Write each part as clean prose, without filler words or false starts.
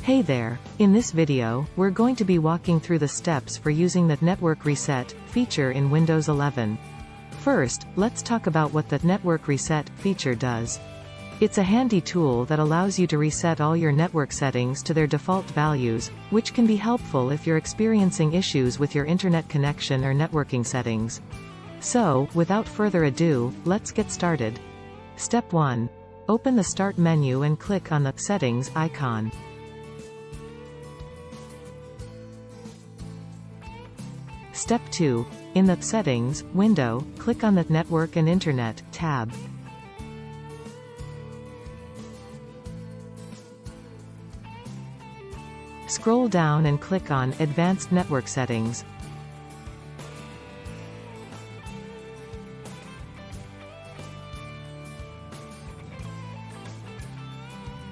Hey there, in this video, we're going to be walking through the steps for using the Network Reset feature in Windows 11. First, let's talk about what the Network Reset feature does. It's a handy tool that allows you to reset all your network settings to their default values, which can be helpful if you're experiencing issues with your internet connection or networking settings. So, without further ado, let's get started. Step 1. Open the Start menu and click on the Settings icon. Step 2. In the Settings window, click on the Network and Internet tab. Scroll down and click on Advanced Network Settings.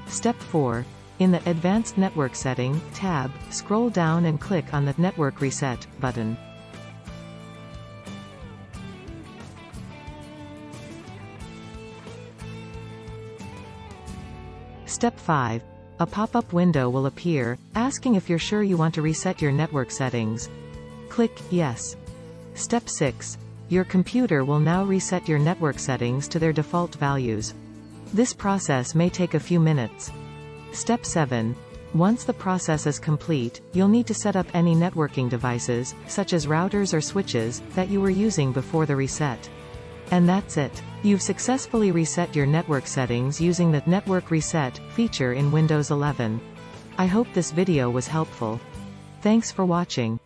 Step 4. In the Advanced Network Setting tab, scroll down and click on the Network Reset button. Step 5. A pop-up window will appear, asking if you're sure you want to reset your network settings. Click Yes. Step 6. Your computer will now reset your network settings to their default values. This process may take a few minutes. Step 7. Once the process is complete, you'll need to set up any networking devices, such as routers or switches, that you were using before the reset. And that's it. You've successfully reset your network settings using the Network Reset feature in Windows 11. I hope this video was helpful. Thanks for watching.